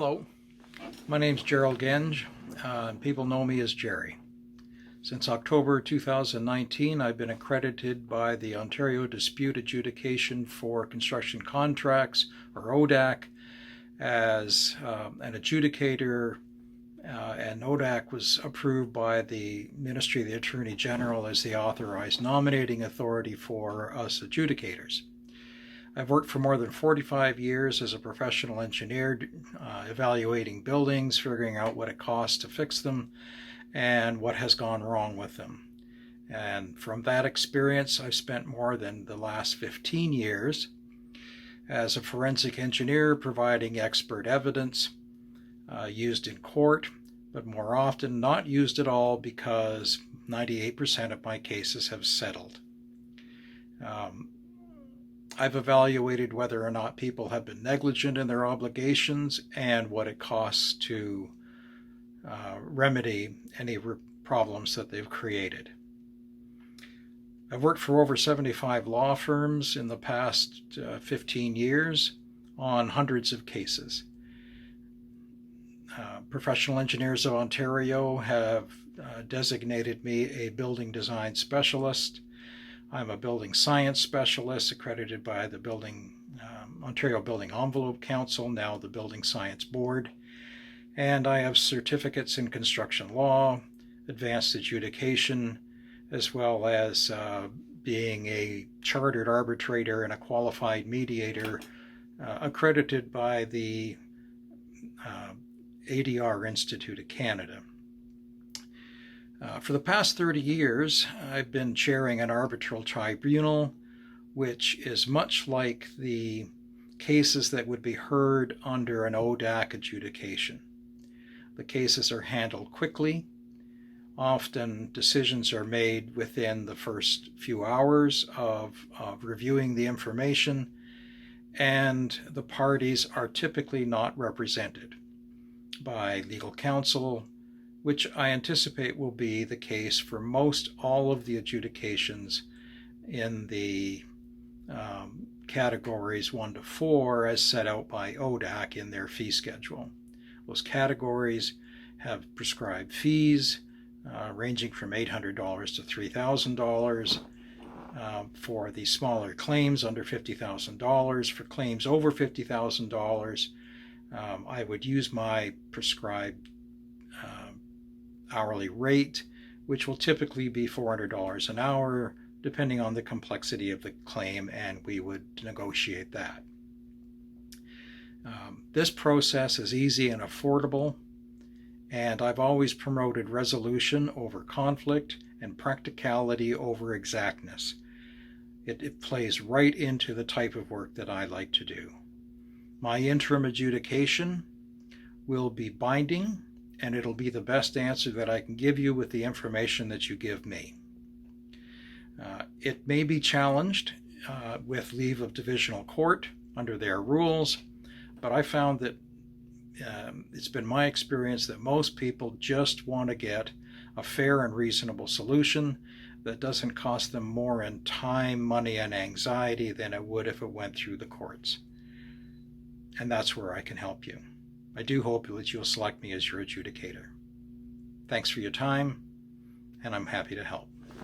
Hello, my name's Genge, and people know me as Jerry. Since October 2019, I've been accredited by the Ontario Dispute Adjudication for Construction Contracts, or ODACC, as an adjudicator, and ODACC was approved by the Ministry of the Attorney General as the authorized nominating authority for us adjudicators. I've worked for more than 45 years as a professional engineer, evaluating buildings, figuring out what it costs to fix them, and what has gone wrong with them. And from that experience, I've spent more than the last 15 years as a forensic engineer providing expert evidence used in court, but more often not used at all because 98% of my cases have settled. I've evaluated whether or not people have been negligent in their obligations and what it costs to remedy any problems that they've created. I've worked for over 75 law firms in the past 15 years on hundreds of cases. Professional Engineers of Ontario have designated me a building design specialist. I'm a building science specialist accredited by the Ontario Building Envelope Council, now the Building Science Board. And I have certificates in construction law, advanced adjudication, as well as being a chartered arbitrator and a qualified mediator accredited by the ADR Institute of Canada. For the past 30 years, I've been chairing an arbitral tribunal, which is much like the cases that would be heard under an ODACC adjudication. The cases are handled quickly. Often decisions are made within the first few hours of reviewing the information, and the parties are typically not represented by legal counsel, which I anticipate will be the case for most all of the adjudications in the categories 1 to 4 as set out by ODACC in their fee schedule. Those categories have prescribed fees ranging from $800 to $3,000 for the smaller claims under $50,000. For claims over $50,000, I would use my prescribed hourly rate, which will typically be $400 an hour, depending on the complexity of the claim, and we would negotiate that. This process is easy and affordable, and I've always promoted resolution over conflict and practicality over exactness. It plays right into the type of work that I like to do. My interim adjudication will be binding, and it'll be the best answer that I can give you with the information that you give me. It may be challenged with leave of divisional court under their rules, but I found that it's been my experience that most people just want to get a fair and reasonable solution that doesn't cost them more in time, money, and anxiety than it would if it went through the courts. And that's where I can help you. I do hope that you'll select me as your adjudicator. Thanks for your time, and I'm happy to help.